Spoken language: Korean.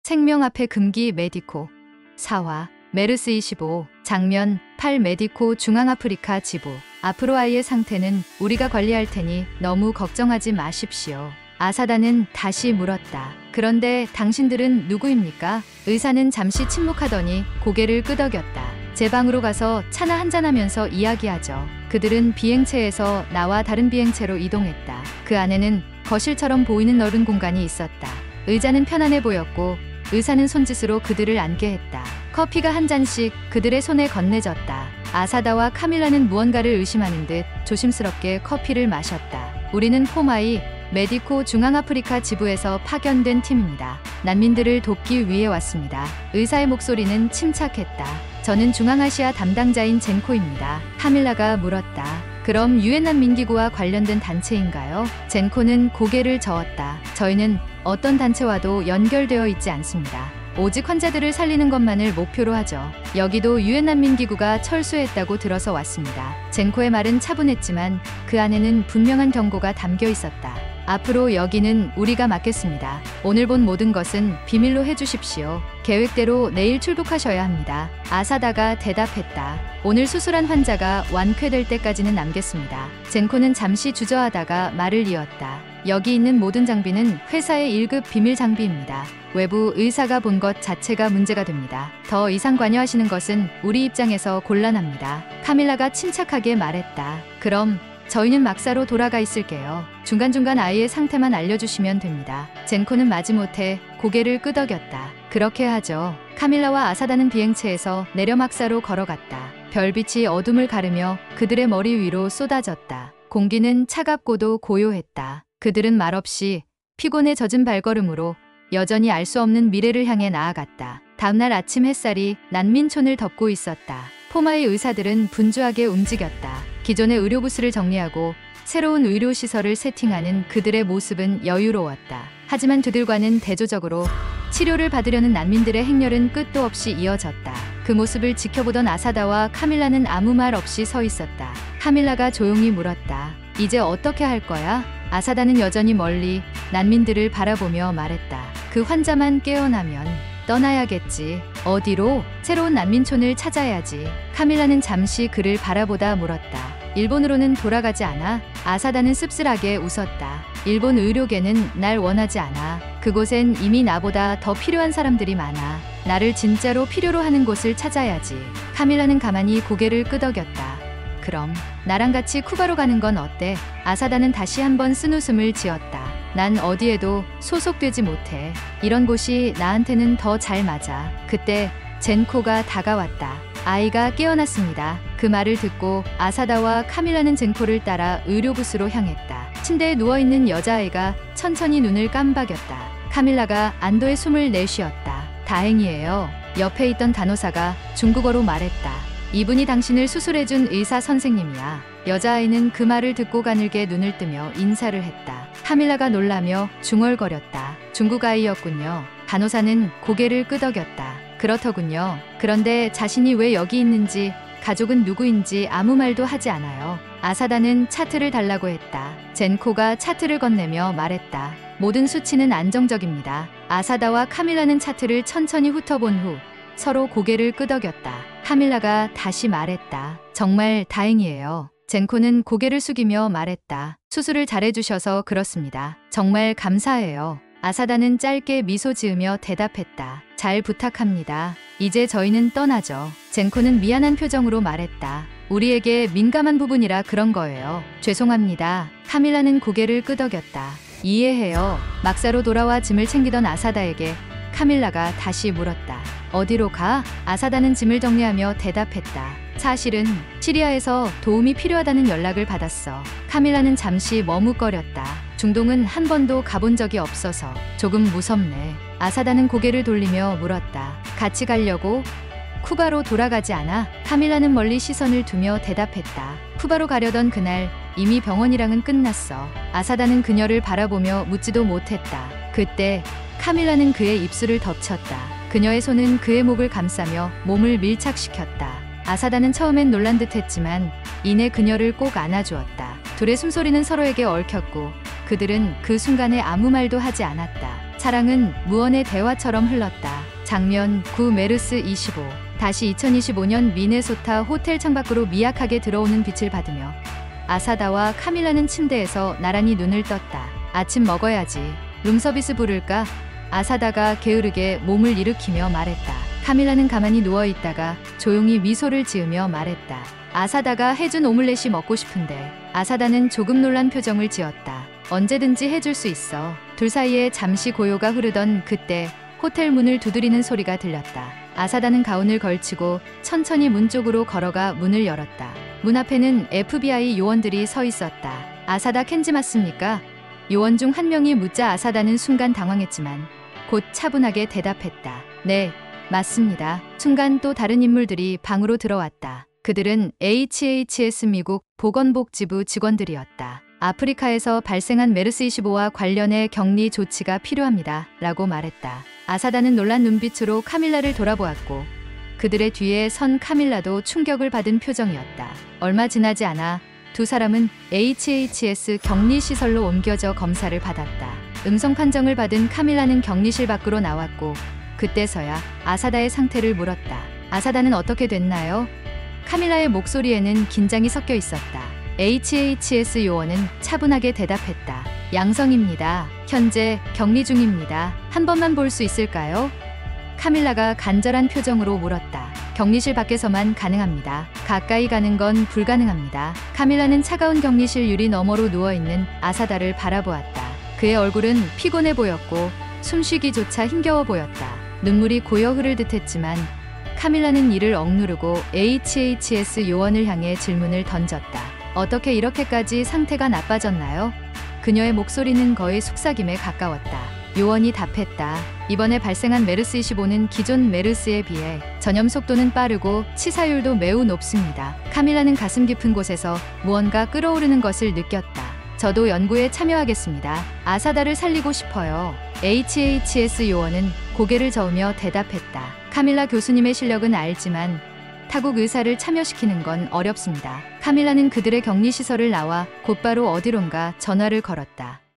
생명 앞에 금기 메디코 4화 메르스 25 장면 8 메디코 중앙아프리카 지부. 앞으로 아이의 상태는 우리가 관리할 테니 너무 걱정하지 마십시오. 아사다는 다시 물었다. 그런데 당신들은 누구입니까? 의사는 잠시 침묵하더니 고개를 끄덕였다. 제 방으로 가서 차나 한잔하면서 이야기하죠. 그들은 비행체에서 나와 다른 비행체로 이동했다. 그 안에는 거실처럼 보이는 넓은 공간이 있었다. 의자는 편안해 보였고 의사는 손짓으로 그들을 앉게 했다. 커피가 한 잔씩 그들의 손에 건네졌다. 아사다와 카밀라는 무언가를 의심하는 듯 조심스럽게 커피를 마셨다. 우리는 포마이 메디코 중앙아프리카 지부에서 파견된 팀입니다. 난민들을 돕기 위해 왔습니다. 의사의 목소리는 침착했다. 저는 중앙아시아 담당자인 젠코입니다. 카밀라가 물었다. 그럼 유엔 난민기구와 관련된 단체인가요? 젠코는 고개를 저었다. 저희는 어떤 단체와도 연결되어 있지 않습니다. 오직 환자들을 살리는 것만을 목표로 하죠. 여기도 유엔 난민기구가 철수했다고 들어서 왔습니다. 젠코의 말은 차분했지만 그 안에는 분명한 경고가 담겨 있었다. 앞으로 여기는 우리가 맡겠습니다. 오늘 본 모든 것은 비밀로 해주십시오. 계획대로 내일 출국하셔야 합니다. 아사다가 대답했다. 오늘 수술한 환자가 완쾌될 때까지는 남겠습니다. 젠코는 잠시 주저하다가 말을 이었다. 여기 있는 모든 장비는 회사의 1급 비밀 장비입니다. 외부 의사가 본 것 자체가 문제가 됩니다. 더 이상 관여하시는 것은 우리 입장에서 곤란합니다. 카밀라가 침착하게 말했다. 그럼 저희는 막사로 돌아가 있을게요. 중간중간 아이의 상태만 알려주시면 됩니다. 젠코는 마지못해 고개를 끄덕였다. 그렇게 하죠. 카밀라와 아사다는 비행체에서 내려 막사로 걸어갔다. 별빛이 어둠을 가르며 그들의 머리 위로 쏟아졌다. 공기는 차갑고도 고요했다. 그들은 말없이 피곤에 젖은 발걸음으로 여전히 알 수 없는 미래를 향해 나아갔다. 다음날 아침 햇살이 난민촌을 덮고 있었다. 포마의 의사들은 분주하게 움직였다. 기존의 의료부스를 정리하고 새로운 의료시설을 세팅하는 그들의 모습은 여유로웠다. 하지만 그들과는 대조적으로 치료를 받으려는 난민들의 행렬은 끝도 없이 이어졌다. 그 모습을 지켜보던 아사다와 카밀라는 아무 말 없이 서 있었다. 카밀라가 조용히 물었다. 이제 어떻게 할 거야? 아사다는 여전히 멀리 난민들을 바라보며 말했다. 그 환자만 깨어나면 떠나야겠지. 어디로? 새로운 난민촌을 찾아야지. 카밀라는 잠시 그를 바라보다 물었다. 일본으로는 돌아가지 않아? 아사다는 씁쓸하게 웃었다. 일본 의료계는 날 원하지 않아. 그곳엔 이미 나보다 더 필요한 사람들이 많아. 나를 진짜로 필요로 하는 곳을 찾아야지. 카밀라는 가만히 고개를 끄덕였다. 그럼 나랑 같이 쿠바로 가는 건 어때? 아사다는 다시 한번 쓴웃음을 지었다. 난 어디에도 소속되지 못해. 이런 곳이 나한테는 더 잘 맞아. 그때 젠코가 다가왔다. 아이가 깨어났습니다. 그 말을 듣고 아사다와 카밀라는 젠코를 따라 의료부스로 향했다. 침대에 누워있는 여자아이가 천천히 눈을 깜박였다. 카밀라가 안도의 숨을 내쉬었다. 다행이에요. 옆에 있던 간호사가 중국어로 말했다. 이분이 당신을 수술해준 의사 선생님이야. 여자아이는 그 말을 듣고 가늘게 눈을 뜨며 인사를 했다. 카밀라가 놀라며 중얼거렸다. 중국 아이였군요. 간호사는 고개를 끄덕였다. 그렇더군요. 그런데 자신이 왜 여기 있는지, 가족은 누구인지 아무 말도 하지 않아요. 아사다는 차트를 달라고 했다. 젠코가 차트를 건네며 말했다. 모든 수치는 안정적입니다. 아사다와 카밀라는 차트를 천천히 훑어본 후 서로 고개를 끄덕였다. 카밀라가 다시 말했다. 정말 다행이에요. 젠코는 고개를 숙이며 말했다. 수술을 잘해주셔서 그렇습니다. 정말 감사해요. 아사다는 짧게 미소 지으며 대답했다. 잘 부탁합니다. 이제 저희는 떠나죠. 젠코는 미안한 표정으로 말했다. 우리에게 민감한 부분이라 그런 거예요. 죄송합니다. 카밀라는 고개를 끄덕였다. 이해해요. 막사로 돌아와 짐을 챙기던 아사다에게 카밀라가 다시 물었다. 어디로 가? 아사다는 짐을 정리하며 대답했다. 사실은 시리아에서 도움이 필요하다는 연락을 받았어. 카밀라는 잠시 머뭇거렸다. 중동은 한 번도 가본 적이 없어서 조금 무섭네. 아사다는 고개를 돌리며 물었다. 같이 가려고? 쿠바로 돌아가지 않아? 카밀라는 멀리 시선을 두며 대답했다. 쿠바로 가려던 그날 이미 병원이랑은 끝났어. 아사다는 그녀를 바라보며 묻지도 못했다. 그때 카밀라는 그의 입술을 덮쳤다. 그녀의 손은 그의 목을 감싸며 몸을 밀착시켰다. 아사다는 처음엔 놀란 듯했지만 이내 그녀를 꼭 안아주었다. 둘의 숨소리는 서로에게 얽혔고 그들은 그 순간에 아무 말도 하지 않았다. 사랑은 무언의 대화처럼 흘렀다. 장면 9 메르스 25. 다시 2025년 미네소타 호텔 창밖으로 미약하게 들어오는 빛을 받으며 아사다와 카밀라는 침대에서 나란히 눈을 떴다. 아침 먹어야지. 룸서비스 부를까? 아사다가 게으르게 몸을 일으키며 말했다. 카밀라는 가만히 누워있다가 조용히 미소를 지으며 말했다. 아사다가 해준 오믈렛이 먹고 싶은데. 아사다는 조금 놀란 표정을 지었다. 언제든지 해줄 수 있어. 둘 사이에 잠시 고요가 흐르던 그때 호텔 문을 두드리는 소리가 들렸다. 아사다는 가운을 걸치고 천천히 문 쪽으로 걸어가 문을 열었다. 문 앞에는 FBI 요원들이 서 있었다. 아사다 켄지 맞습니까? 요원 중 한 명이 묻자 아사다는 순간 당황했지만 곧 차분하게 대답했다. 네, 맞습니다. 순간 또 다른 인물들이 방으로 들어왔다. 그들은 HHS 미국 보건복지부 직원들이었다. 아프리카에서 발생한 메르스 25와 관련해 격리 조치가 필요합니다. 라고 말했다. 아사다는 놀란 눈빛으로 카밀라를 돌아보았고 그들의 뒤에 선 카밀라도 충격을 받은 표정이었다. 얼마 지나지 않아 두 사람은 HHS 격리시설로 옮겨져 검사를 받았다. 음성 판정을 받은 카밀라는 격리실 밖으로 나왔고 그때서야 아사다의 상태를 물었다. 아사다는 어떻게 됐나요? 카밀라의 목소리에는 긴장이 섞여 있었다. HHS 요원은 차분하게 대답했다. 양성입니다. 현재 격리 중입니다. 한 번만 볼 수 있을까요? 카밀라가 간절한 표정으로 물었다. 격리실 밖에서만 가능합니다. 가까이 가는 건 불가능합니다. 카밀라는 차가운 격리실 유리 너머로 누워있는 아사다를 바라보았다. 그의 얼굴은 피곤해 보였고 숨쉬기조차 힘겨워 보였다. 눈물이 고여 흐를 듯했지만 카밀라는 이를 억누르고 HHS 요원을 향해 질문을 던졌다. 어떻게 이렇게까지 상태가 나빠졌나요? 그녀의 목소리는 거의 속삭임에 가까웠다. 요원이 답했다. 이번에 발생한 메르스 25는 기존 메르스에 비해 전염 속도는 빠르고 치사율도 매우 높습니다. 카밀라는 가슴 깊은 곳에서 무언가 끓어오르는 것을 느꼈다. 저도 연구에 참여하겠습니다. 아사다를 살리고 싶어요. HHS 요원은 고개를 저으며 대답했다. 카밀라 교수님의 실력은 알지만 타국 의사를 참여시키는 건 어렵습니다. 카밀라는 그들의 격리시설을 나와 곧바로 어디론가 전화를 걸었다.